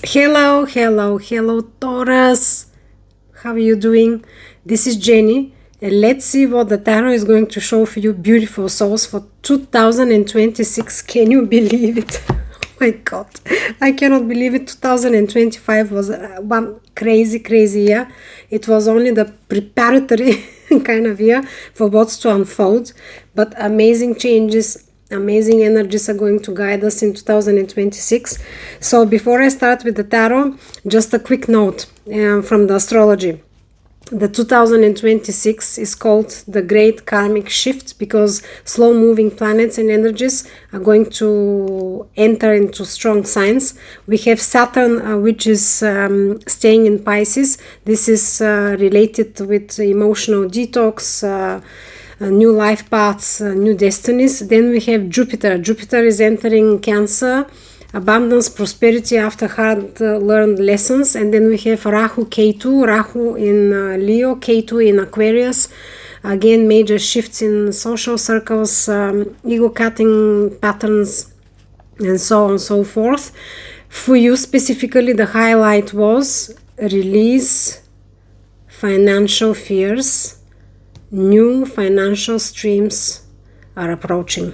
Hello, hello, hello, Taurus. How are you doing? This is Jenny, and let's see what the tarot is going to show for you, beautiful souls, for 2026. Can you believe it? Oh my God, I cannot believe it. 2025 was one crazy year. It was only the preparatory kind of year for what's to unfold, but amazing changes, amazing energies are going to guide us in 2026. So before I start with the tarot, just a quick note from the astrology. The 2026 is called the Great Karmic Shift because slow-moving planets and energies are going to enter into strong signs. We have Saturn, which is staying in Pisces. This is related with emotional detox, new life paths, new destinies. Then we have Jupiter. Jupiter is entering Cancer, abundance, prosperity after hard learned lessons. And then we have Rahu, Ketu, Rahu in Leo, Ketu in Aquarius. Again, major shifts in social circles, ego cutting patterns, and so on and so forth. For you specifically, the highlight was release financial fears. New financial streams are approaching.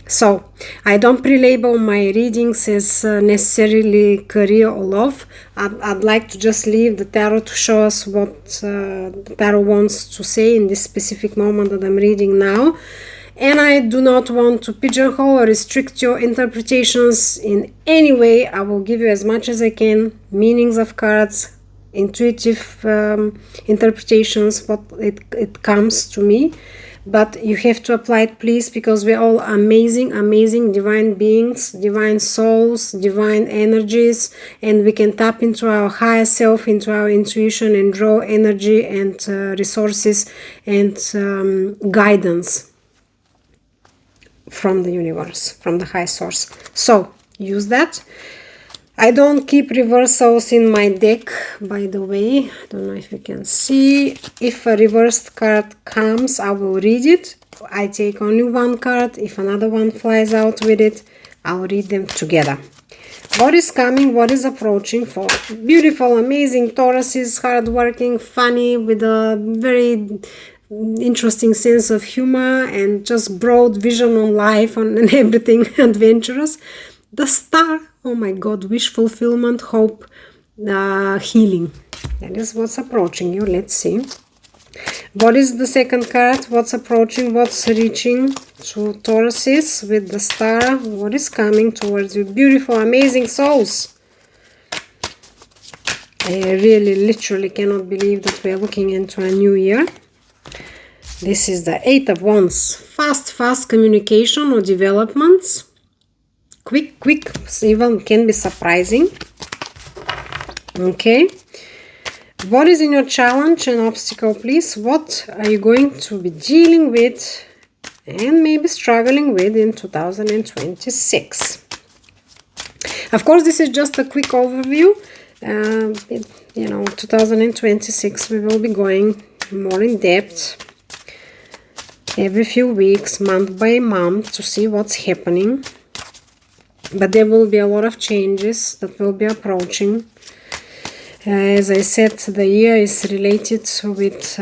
So, I don't pre-label my readings as necessarily career or love. I'd like to just leave the tarot to show us what the tarot wants to say in this specific moment that I'm reading now. And I do not want to pigeonhole or restrict your interpretations in any way. I will give you as much as I can, meanings of cards, intuitive interpretations, what it comes to me. But you have to apply it, please, because we're all amazing divine beings, divine souls, divine energies, and we can tap into our higher self, into our intuition, and draw energy and resources and guidance from the universe, from the high source. So use that. I don't keep reversals in my deck, by the way. I don't know if you can see. If a reversed card comes, I will read it. I take only one card. If another one flies out with it, I'll read them together. What is coming, what is approaching for beautiful, amazing Tauruses, hardworking, funny, with a very interesting sense of humor and just broad vision on life and everything, adventurous. The Star. Oh my God, wish fulfillment, hope, healing. That is what's approaching you. Let's see. What is the second card? What's approaching? What's reaching to Tauruses with the Star? What is coming towards you? Beautiful, amazing souls. I really, literally cannot believe that we're looking into a new year. This is the Eight of Wands. Fast communication or developments. Quick, even can be surprising. Okay. What is in your challenge and obstacle, please? What are you going to be dealing with and maybe struggling with in 2026? Of course, this is just a quick overview. 2026, we will be going more in depth every few weeks, month by month, to see what's happening. But there will be a lot of changes that will be approaching. As I said, the year is related with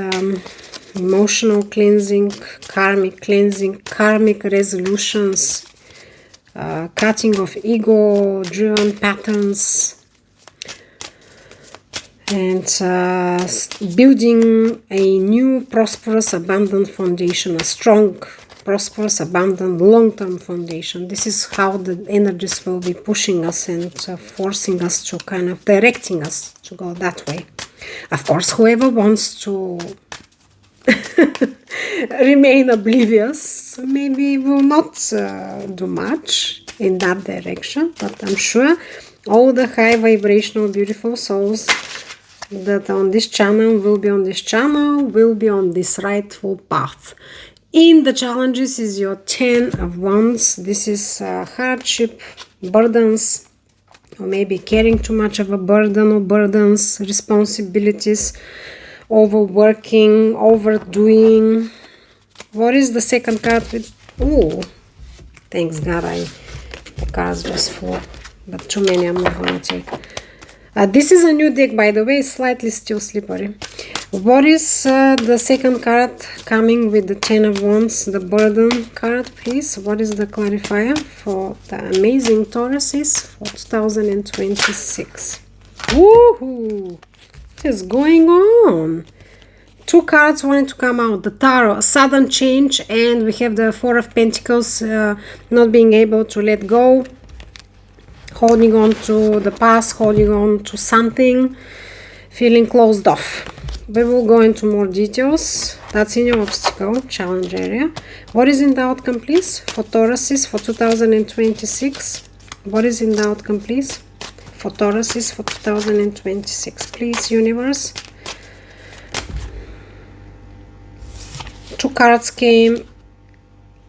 emotional cleansing, karmic resolutions, cutting of ego-driven patterns, and building a new, prosperous, abundant foundation, a strong, prosperous, abundant, long-term foundation. This is how the energies will be pushing us and forcing us to kind of directing us to go that way. Of course, whoever wants to remain oblivious maybe will not do much in that direction, but I'm sure all the high vibrational, beautiful souls that on this channel will be on this rightful path. In the challenges is your 10 of Wands. This is hardship, burdens, or maybe carrying too much of a burden or burdens, responsibilities, overworking, overdoing. What is the second card with? Oh, thanks God, the cards was full, but too many I'm not going to take. This is a new deck, by the way, slightly still slippery. What is the second card coming with the Ten of Wands, the burden card, please? What is the clarifier for the amazing Tauruses for 2026? Woohoo! What is going on? Two cards wanted to come out. The Tarot, sudden change, and we have the Four of Pentacles, not being able to let go, holding on to the past, holding on to something, feeling closed off. We will go into more details. That's in your obstacle, challenge area. What is in the outcome, please, for Tauruses for 2026? What is in the outcome, please, for Tauruses for 2026? Please, universe. Two cards came.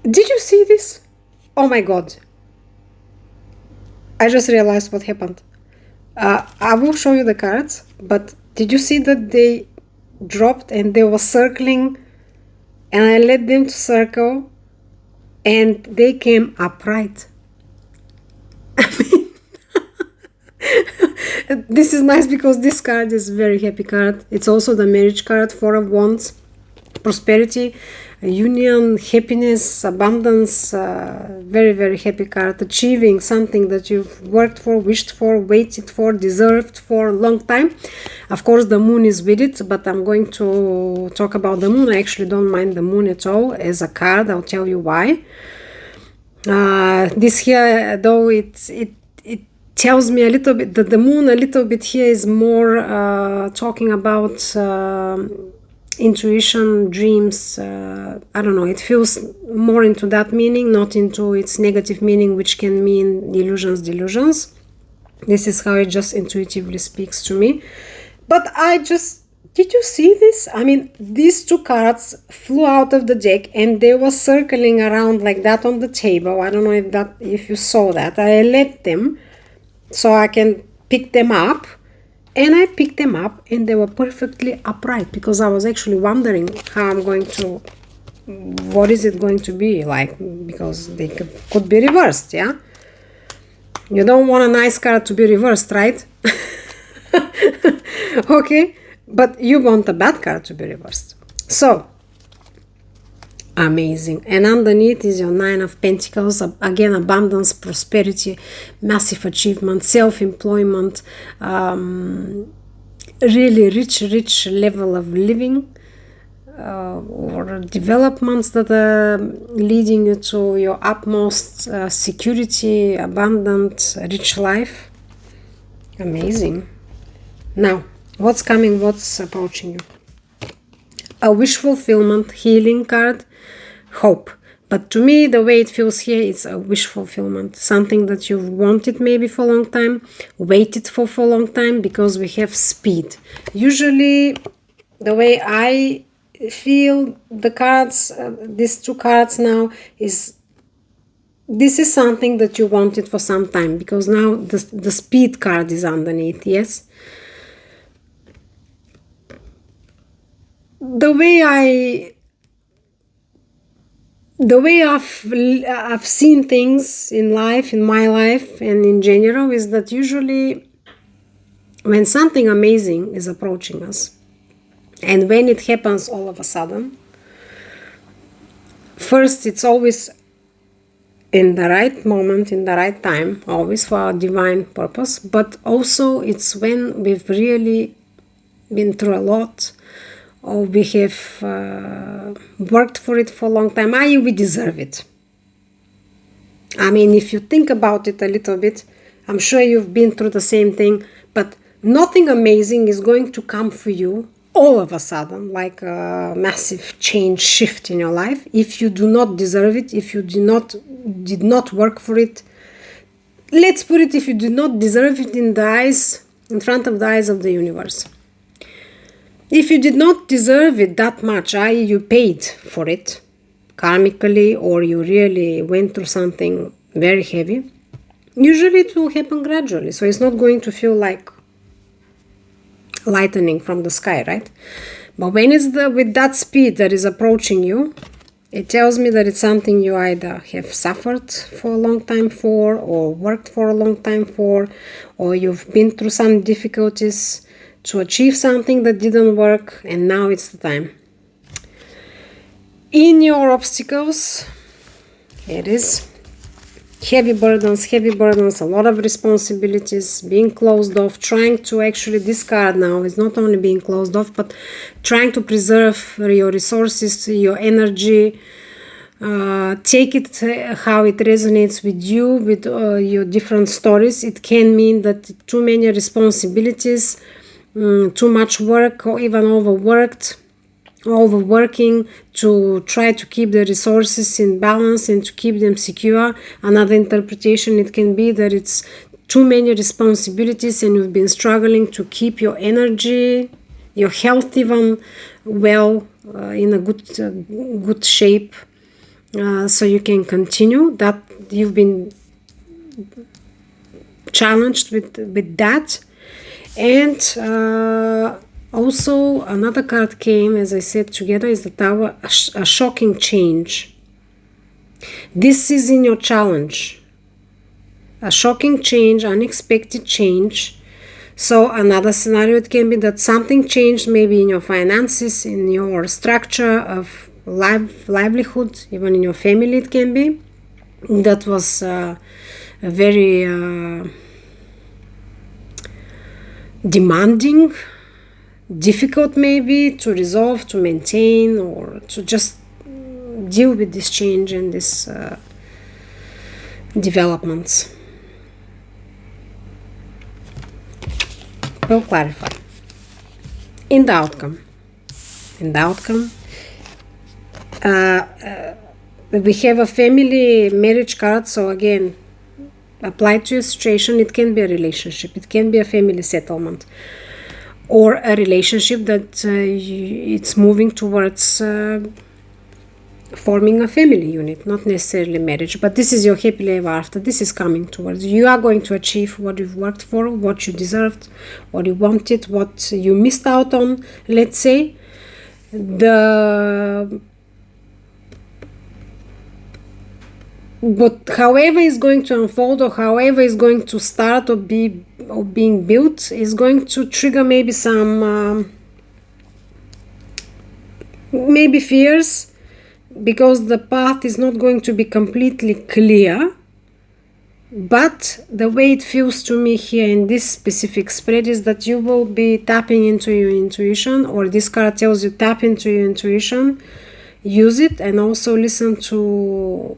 Did you see this? Oh my god. I just realized what happened. I will show you the cards, but did you see that they dropped and they were circling, and I let them to circle and they came upright? I mean, this is nice because this card is a very happy card. It's also the marriage card, Four of Wands, prosperity, union, happiness, abundance, very, very happy card, achieving something that you've worked for, wished for, waited for, deserved for a long time. Of course, the moon is with it, but I'm going to talk about the moon. I actually don't mind the moon at all as a card. I'll tell you why. This here, though, it tells me a little bit that the moon, a little bit here, is more talking about intuition, dreams. I don't know, it feels more into that meaning, not into its negative meaning, which can mean delusions. This is how it just intuitively speaks to me. But did you see this? I mean, these two cards flew out of the deck and they were circling around like that on the table. I don't know if you saw that. I let them so I can pick them up. And I picked them up and they were perfectly upright, because I was actually wondering how I'm going to, what is it going to be like, because they could be reversed, yeah? You don't want a nice card to be reversed, right? Okay, but you want a bad card to be reversed. So, amazing. And underneath is your Nine of Pentacles, again, abundance, prosperity, massive achievement, self-employment, really rich level of living, or developments that are leading you to your utmost security, abundant, rich life. Amazing. Now, what's coming, what's approaching you? A wish fulfillment, healing card, hope. But to me, the way it feels here, it's a wish fulfillment. Something that you've wanted maybe for a long time, waited for a long time, because we have speed. Usually, the way I feel the cards, these two cards now, is this is something that you wanted for some time, because now the speed card is underneath, yes? The way I've seen things in life, in my life and in general, is that usually when something amazing is approaching us, and when it happens all of a sudden, first it's always in the right moment, in the right time, always for our divine purpose, but also it's when we've really been through a lot, or we have worked for it for a long time, i.e. we deserve it. I mean, if you think about it a little bit, I'm sure you've been through the same thing, but nothing amazing is going to come for you all of a sudden, like a massive change, shift in your life, if you do not deserve it, if you did not work for it. Let's put it, if you do not deserve it in front of the eyes of the universe. If you did not deserve it that much, i.e. you paid for it karmically, or you really went through something very heavy, usually it will happen gradually. So it's not going to feel like lightning from the sky, right? But when it's with that speed that is approaching you, It tells me that it's something you either have suffered for a long time for, or worked for a long time for, or you've been through some difficulties to achieve something that didn't work, and now it's the time. In your obstacles, it is heavy burdens, a lot of responsibilities, being closed off, trying to actually discard now. It's not only being closed off, but trying to preserve your resources, your energy. Take it how it resonates with you, with your different stories. It can mean that too many responsibilities, too much work, or even overworking to try to keep the resources in balance and to keep them secure. Another interpretation, it can be that it's too many responsibilities and you've been struggling to keep your energy, your health even well, in a good shape, so you can continue. That you've been challenged with that. And also, another card came, as I said, together is the Tower, a shocking change. This is in your challenge. A shocking change, unexpected change. So another scenario, it can be that something changed maybe in your finances, in your structure of livelihood, even in your family it can be. That was a very demanding, difficult maybe to resolve, to maintain, or to just deal with this change and this developments. We'll clarify. In the outcome, we have a family marriage card. So again, applied to your situation, it can be a relationship, it can be a family settlement, or a relationship that it's moving towards forming a family unit, not necessarily marriage, but this is your happily ever after. This is coming towards you. You are going to achieve what you've worked for, what you deserved, what you wanted, what you missed out on, let's say. But however is going to unfold, or however is going to start or being built, is going to trigger maybe some maybe fears, because the path is not going to be completely clear. But the way it feels to me here in this specific spread is that you will be tapping into your intuition, or this card tells you tap into your intuition, use it, and also listen to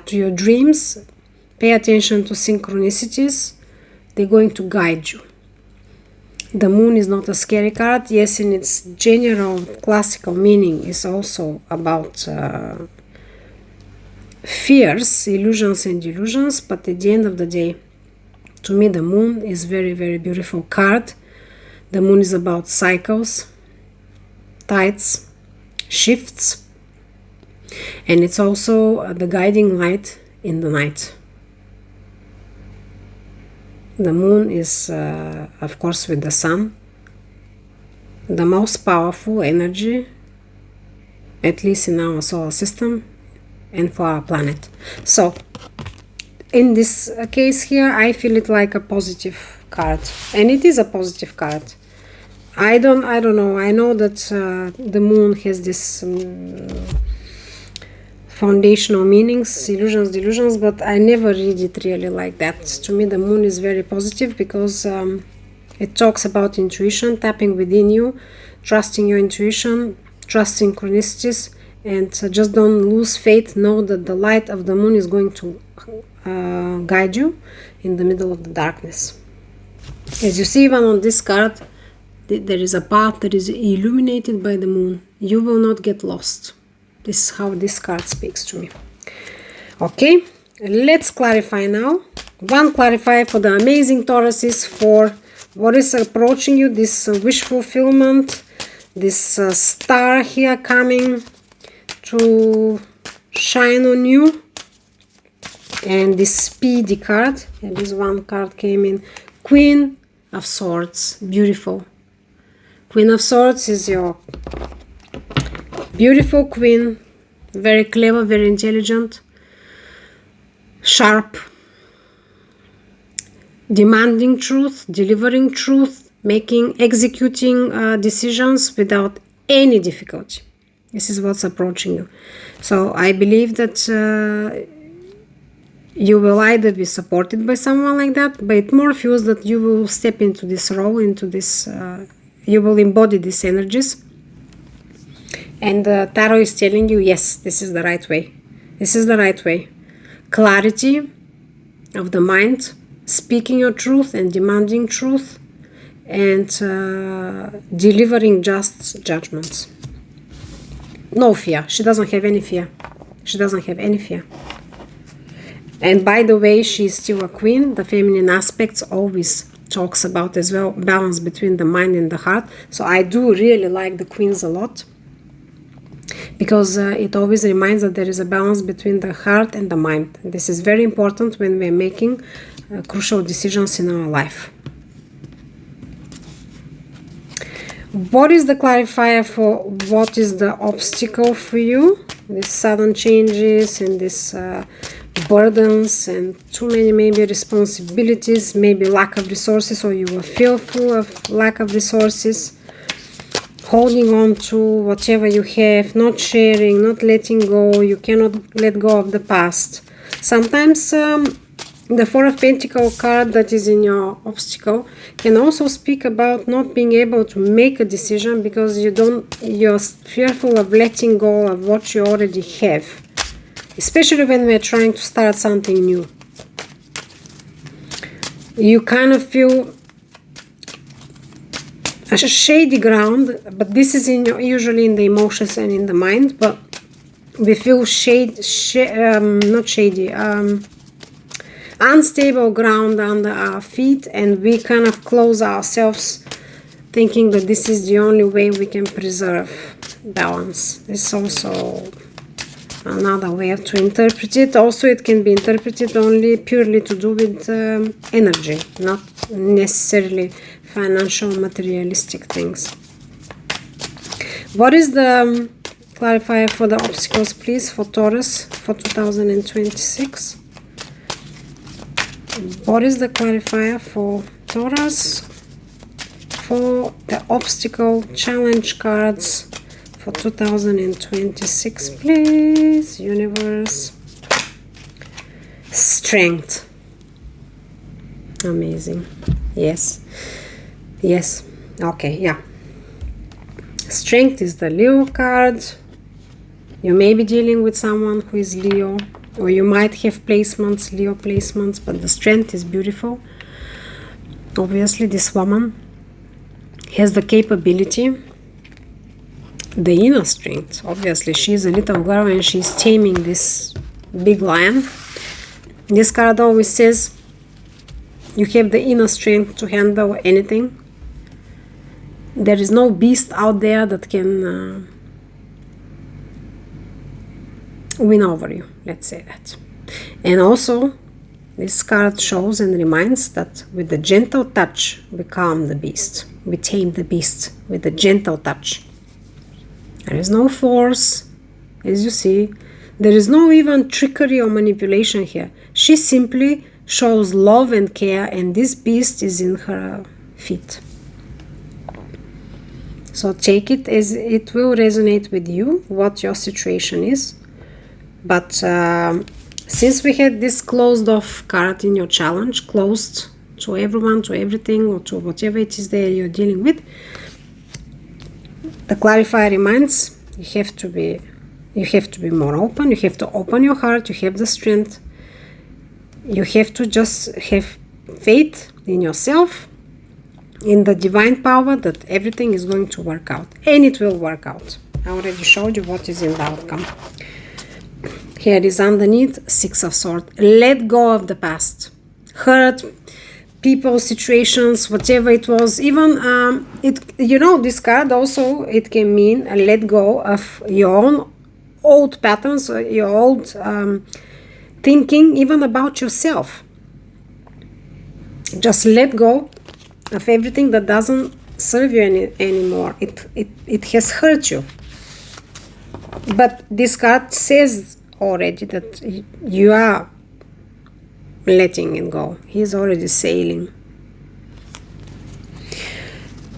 to your dreams. Pay attention to synchronicities. They're going to guide you. The moon is not a scary card. Yes, in its general classical meaning, is also about fears, illusions and delusions. But at the end of the day, to me, the moon is very, very beautiful card. The moon is about cycles, tides, shifts, and it's also the guiding light in the night. The moon is, of course, with the sun, the most powerful energy, at least in our solar system and for our planet. So, in this case here, I feel it like a positive card, and it is a positive card. I don't know. I know that the moon has this foundational meanings, illusions, delusions, but I never read it really like that. To me, the moon is very positive because it talks about intuition, tapping within you, trusting your intuition, trust synchronicities, and just don't lose faith. Know that the light of the moon is going to guide you in the middle of the darkness. As you see, even on this card, there is a path that is illuminated by the moon. You will not get lost. This is how this card speaks to me. Okay, let's clarify now. One clarifier for the amazing Tauruses, for what is approaching you, this wish fulfillment, this star here coming to shine on you, and this speedy card. And this one card came in, Queen of Swords. Beautiful. Queen of Swords is your Beautiful queen, very clever, very intelligent, sharp, demanding truth, delivering truth, executing decisions without any difficulty. This is what's approaching you. So I believe that you will either be supported by someone like that, but it more feels that you will step into this role, into this, you will embody these energies. And the tarot is telling you, yes, this is the right way. This is the right way. Clarity of the mind, speaking your truth and demanding truth, and delivering just judgments. No fear. She doesn't have any fear. She doesn't have any fear. And by the way, she's still a queen. The feminine aspects always talks about as well balance between the mind and the heart. So I do really like the queens a lot, because it always reminds that there is a balance between the heart and the mind. This is very important when we're making crucial decisions in our life. What is the clarifier for what is the obstacle for you? These sudden changes and these burdens and too many maybe responsibilities, maybe lack of resources, or you were fearful of lack of resources, holding on to whatever you have, not sharing, not letting go. You cannot let go of the past. Sometimes the Four of Pentacles card that is in your obstacle can also speak about not being able to make a decision because you're fearful of letting go of what you already have, especially when we're trying to start something new. You kind of feel a shady ground, but this is usually in the emotions and in the mind, but we feel unstable ground under our feet, and we kind of close ourselves thinking that this is the only way we can preserve balance. This is also another way to interpret it. Also, it can be interpreted only purely to do with energy, not necessarily financial, materialistic things. What is the clarifier for the obstacles, please, for Taurus for 2026? What is the clarifier for Taurus for the obstacle challenge cards for 2026, please, universe? Strength. Amazing. Yes. Yes. Okay, yeah. Strength is the Leo card. You may be dealing with someone who is Leo, or you might have placements, Leo placements, but the strength is beautiful. Obviously, this woman has the capability, the inner strength. Obviously, she's a little girl and she's taming this big lion. This card always says you have the inner strength to handle anything. There is no beast out there that can win over you, let's say that. And also, this card shows and reminds that with the gentle touch, we calm the beast. We tame the beast with a gentle touch. There is no force, as you see. There is no even trickery or manipulation here. She simply shows love and care, and this beast is in her feet. So take it as it will resonate with you, what your situation is. But since we had this closed off card in your challenge, closed to everyone, to everything, or to whatever it is that you're dealing with, the clarifier reminds you have to be more open. You have to open your heart. You have the strength. You have to just have faith in yourself, in the divine power, that everything is going to work out, and it will work out. I already showed you what is in the outcome. Here is underneath, Six of Swords. Let go of the past. Hurt, people, situations, whatever it was. Even, this card also, it can mean a let go of your own old patterns, your old thinking, even about yourself. Just let go of everything that doesn't serve you anymore. It has hurt you. But this card says already that you are letting it go. He's already sailing.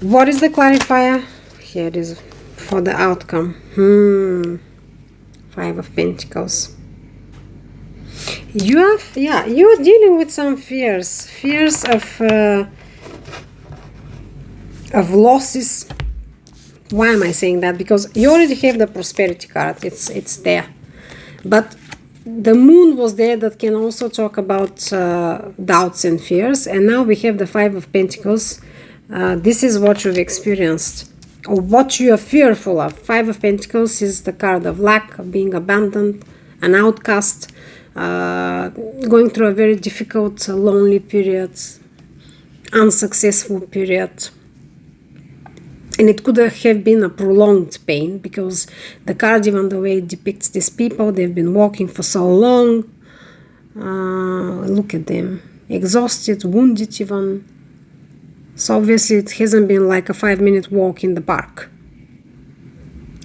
What is the clarifier? Here it is for the outcome. 5 of Pentacles. You're dealing with some fears of losses. Why am I saying that? Because you already have the prosperity card. It's there, but the moon was there. That can also talk about doubts and fears. And now we have the 5 of Pentacles. This is what you've experienced, or what you are fearful of. 5 of Pentacles is the card of lack, of being abandoned, an outcast, going through a very difficult, lonely period, unsuccessful period. And it could have been a prolonged pain, because the card, even the way it depicts these people, they've been walking for so long. Look at them, exhausted, wounded even. So obviously it hasn't been like a 5-minute walk in the park.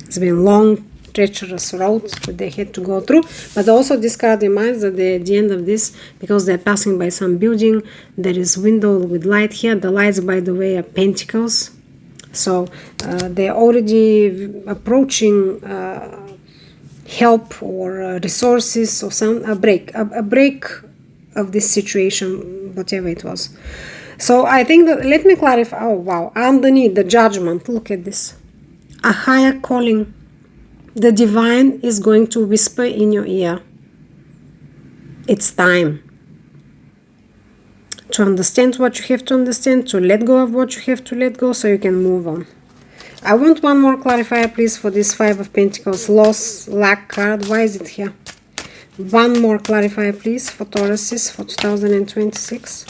It's been long, treacherous road that they had to go through. But also this card reminds that at the end of this, because they're passing by some building, there is window with light here. The lights, by the way, are pentacles. So they're already approaching help or resources, or a break of this situation, whatever it was. So I think that, let me clarify. Oh wow, underneath the Judgment, look at this, a higher calling. The divine is going to whisper in your ear, it's time to understand what you have to understand, to let go of what you have to let go, so you can move on. I want one more clarifier, please, for this 5 of Pentacles, loss, lack card. Why is it here? One more clarifier, please, for Tauruses for 2026.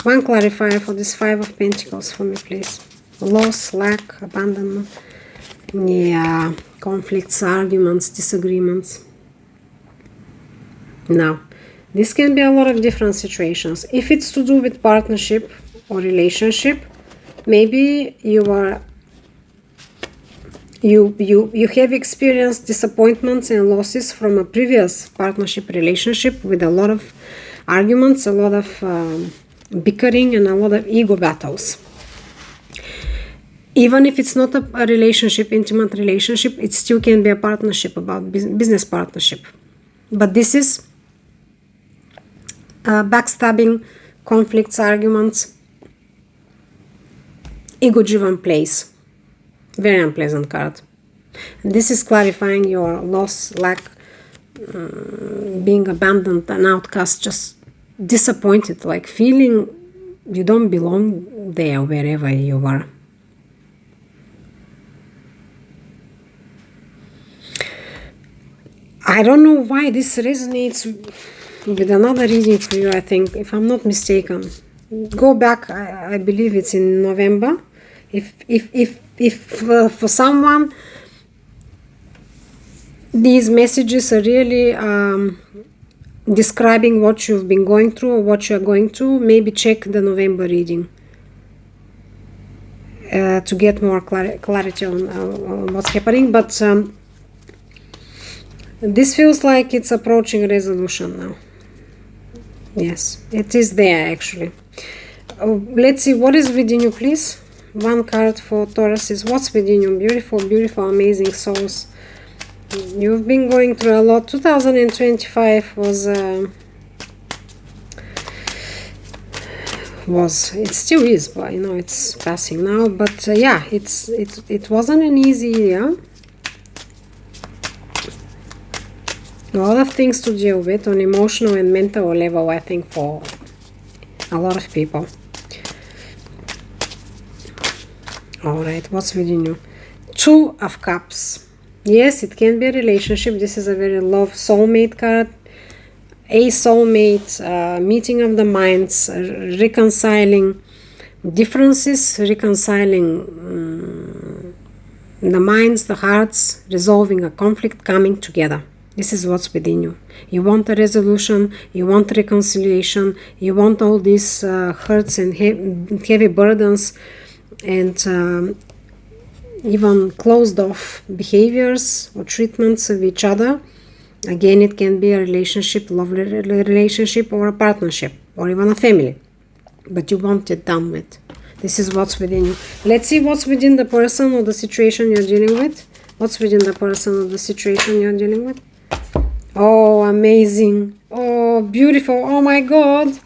One clarifier for this 5 of Pentacles for me, please. Loss, lack, abandonment. Yeah, conflicts, arguments, disagreements. Now, this can be a lot of different situations. If it's to do with partnership or relationship, maybe you have experienced disappointments and losses from a previous partnership relationship with a lot of arguments, a lot of bickering, and a lot of ego battles. Even if it's not a relationship, intimate relationship, it still can be a partnership, about business partnership. But this is backstabbing, conflicts, arguments, ego-driven place. Very unpleasant card. And this is clarifying your loss, lack, being abandoned, an outcast, just disappointed, like feeling you don't belong there, wherever you are. I don't know why this resonates with another reading for you, I think, if I'm not mistaken. Go back, I believe it's in November. If for someone these messages are really describing what you've been going through or what you're going through, maybe check the November reading to get more clarity on what's happening. But this feels like it's approaching a resolution now. Yes, it is there actually. Let's see what is within you, please. One card for Taurus is what's within you. Beautiful, beautiful, amazing souls. You've been going through a lot. 2025 it still is, but you know it's passing now. But yeah, it wasn't an easy year. A lot of things to deal with on emotional and mental level, I think, for a lot of people. Alright, what's within you? 2 of Cups. Yes, it can be a relationship. This is a very love soulmate card. A soulmate, meeting of the minds, reconciling differences, reconciling the minds, the hearts, resolving a conflict, coming together. This is what's within you. You want a resolution, you want reconciliation, you want all these hurts and heavy burdens and even closed off behaviors or treatments of each other. Again, it can be a relationship, lovely relationship, or a partnership, or even a family. But you want it done with. This is what's within you. Let's see what's within the person or the situation you're dealing with. What's within the person or the situation you're dealing with? Oh, amazing. Oh, beautiful. Oh my God.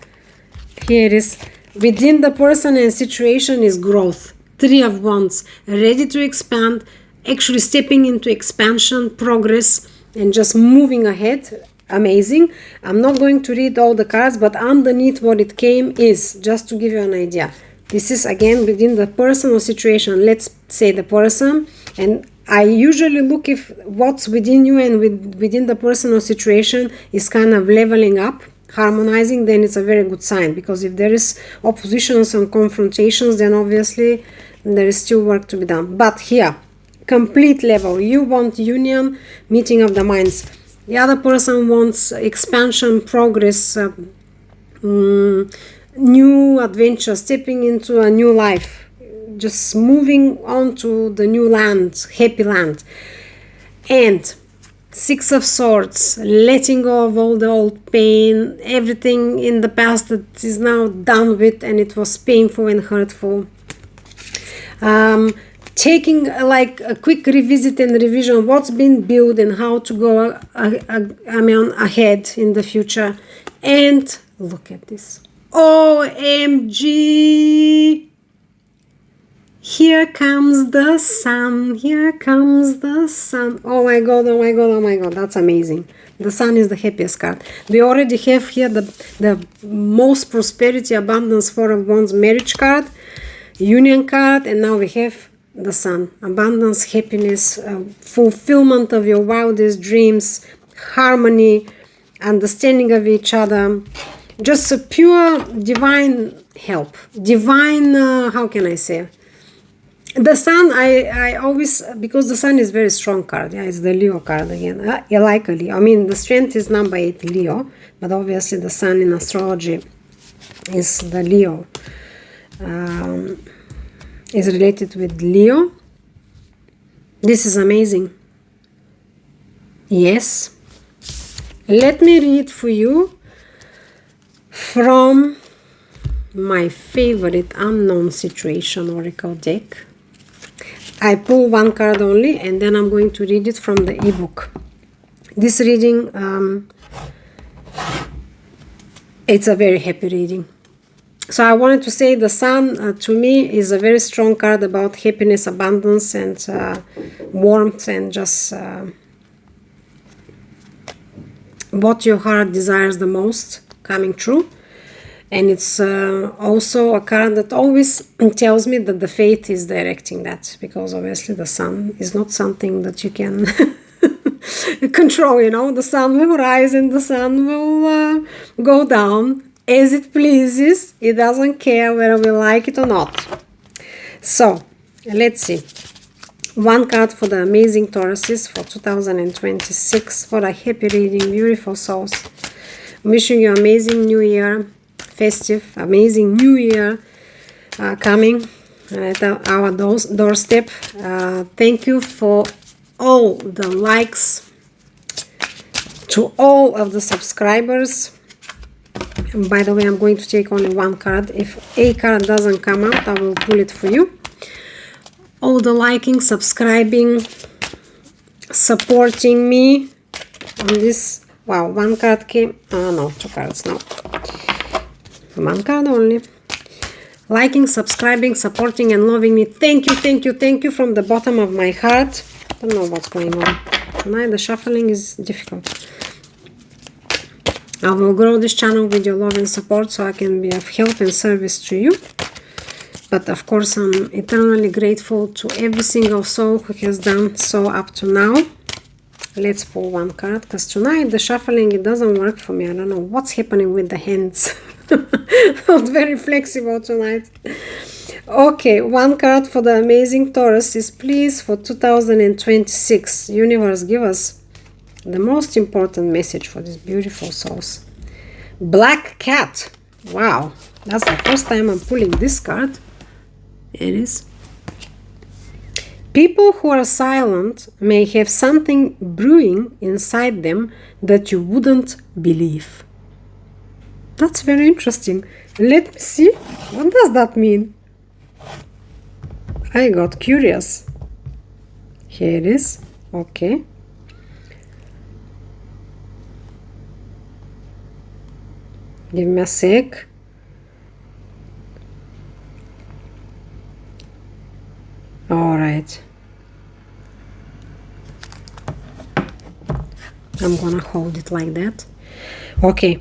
Here it is. Within the person and situation is growth. Three of Wands. Ready to expand. Actually stepping into expansion, progress, and just moving ahead. Amazing. I'm not going to read all the cards, but underneath what it came is, just to give you an idea. This is again within the person or situation. Let's say the person, and I usually look if what's within you and within the person or situation is kind of leveling up, harmonizing, then it's a very good sign. Because if there is oppositions and confrontations, then obviously there is still work to be done. But here, complete level. You want union, meeting of the minds. The other person wants expansion, progress, new adventure, stepping into a new life, just moving on to the new land, happy land. And Six of Swords, letting go of all the old pain, everything in the past that is now done with and it was painful and hurtful. Taking like a quick revisit and revision of what's been built and how to go ahead in the future. And look at this. OMG! Here comes the sun. Here comes the sun. Oh my God, oh my God, oh my God. That's amazing. The sun is the happiest card. We already have here the most prosperity, abundance, Four of Wands marriage card, union card, and now we have the sun. Abundance, happiness, fulfillment of your wildest dreams, harmony, understanding of each other. Just a pure divine help. Divine, how can I say? The sun, I always, because the sun is very strong card. Yeah, it's the Leo card again. I like a Leo. I mean, the strength is number 8, Leo. But obviously the sun in astrology is the Leo. Is related with Leo. This is amazing. Yes. Let me read for you from my favorite unknown situation oracle deck. I pull one card only and then I'm going to read it from the ebook. This reading, it's a very happy reading. So I wanted to say the sun to me is a very strong card about happiness, abundance, and warmth, and just what your heart desires the most coming true. And it's also a card that always tells me that the fate is directing that, because obviously the sun is not something that you can control, you know. The sun will rise and the sun will go down as it pleases. It doesn't care whether we like it or not. So let's see. One card for the amazing Tauruses for 2026 for a happy reading, beautiful souls. Wishing you amazing new year, festive, amazing new year coming at our doorstep. Thank you for all the likes, to all of the subscribers. And by the way, I'm going to take only one card. If a card doesn't come out, I will pull it for you. All the liking, subscribing, supporting me on this. Wow, one card came. No, two cards now. One card only. Liking, subscribing, supporting, and loving me. Thank you, thank you, thank you from the bottom of my heart. Don't know what's going on. Tonight the shuffling is difficult. I will grow this channel with your love and support so I can be of help and service to you. But of course, I'm eternally grateful to every single soul who has done so up to now. Let's pull one card, because tonight the shuffling, it doesn't work for me. I don't know what's happening with the hands. Not very flexible tonight. Okay, one card for the amazing Taurus is, please, for 2026. Universe, give us the most important message for these beautiful souls. Black Cat. Wow, that's the first time I'm pulling this card. It is. People who are silent may have something brewing inside them that you wouldn't believe. That's very interesting. Let me see. What does that mean? I got curious. Here it is. Okay. Give me a sec. All right. I'm gonna hold it like that. Okay.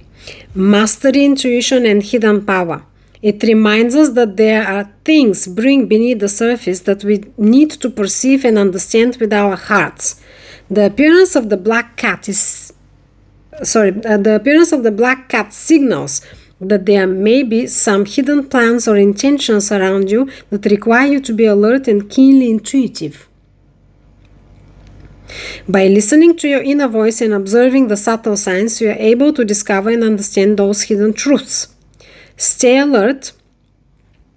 Mastery, intuition, and hidden power. It reminds us that there are things brewing beneath the surface that we need to perceive and understand with our hearts. The appearance of the black cat signals that there may be some hidden plans or intentions around you that require you to be alert and keenly intuitive. By listening to your inner voice and observing the subtle signs, you are able to discover and understand those hidden truths. Stay alert.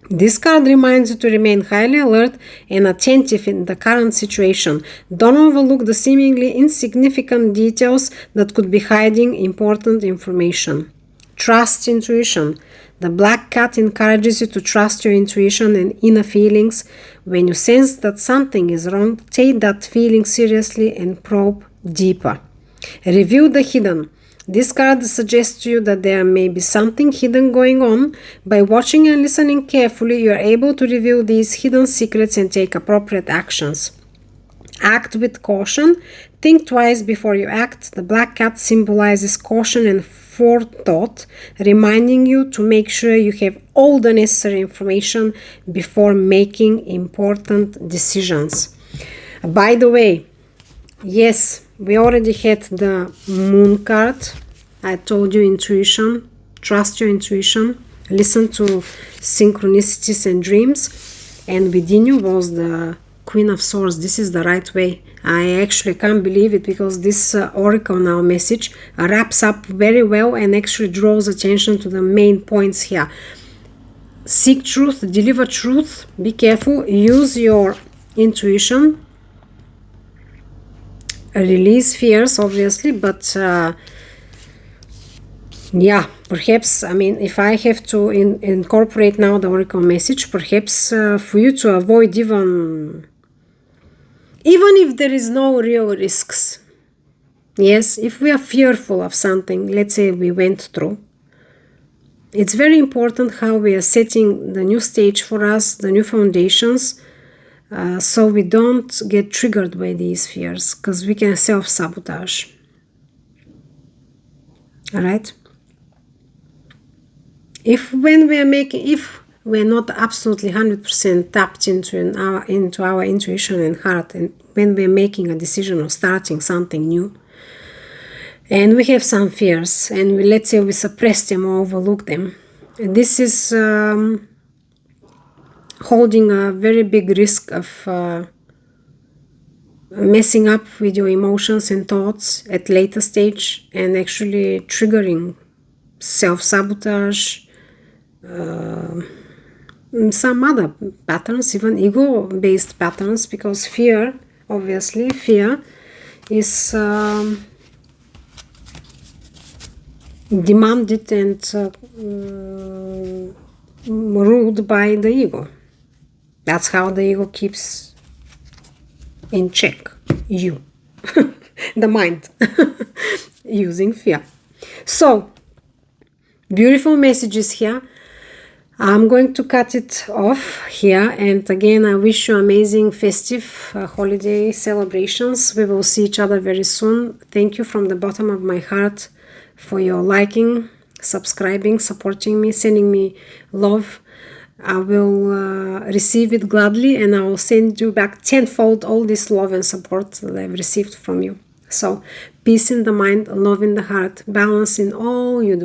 This card reminds you to remain highly alert and attentive in the current situation. Don't overlook the seemingly insignificant details that could be hiding important information. Trust intuition. The black cat encourages you to trust your intuition and inner feelings. When you sense that something is wrong, take that feeling seriously and probe deeper. Review the hidden. This card suggests to you that there may be something hidden going on. By watching and listening carefully, you are able to reveal these hidden secrets and take appropriate actions. Act with caution. Think twice before you act. The black cat symbolizes caution and forethought, reminding you to make sure you have all the necessary information before making important decisions. By the way, yes, we already had the moon card. I told you intuition. Trust your intuition. Listen to synchronicities and dreams. And within you was the Queen of Swords. This is the right way. I actually can't believe it because this oracle now message wraps up very well and actually draws attention to the main points here. Seek truth, deliver truth, be careful, use your intuition, release fears obviously, but yeah, perhaps, I mean, if I have to incorporate now the oracle message, perhaps for you to avoid even if there is no real risks. Yes, if we are fearful of something, let's say we went through, it's very important how we are setting the new stage for us, the new foundations, so we don't get triggered by these fears, because we can self-sabotage. All right? If we're not absolutely 100% tapped into our intuition and heart, and when we're making a decision or starting something new, and we have some fears, and let's say we suppress them or overlook them, and this is holding a very big risk of messing up with your emotions and thoughts at later stage and actually triggering self-sabotage, some other patterns, even ego-based patterns, because fear is demanded and ruled by the ego. That's how the ego keeps in check you, the mind, using fear. So, beautiful messages here. I'm going to cut it off here, and again I wish you amazing festive holiday celebrations. We will see each other very soon. Thank you from the bottom of my heart for your liking, subscribing, supporting me, sending me love. I will receive it gladly, and I will send you back tenfold all this love and support that I've received from you. So peace in the mind, love in the heart, balance in all you do.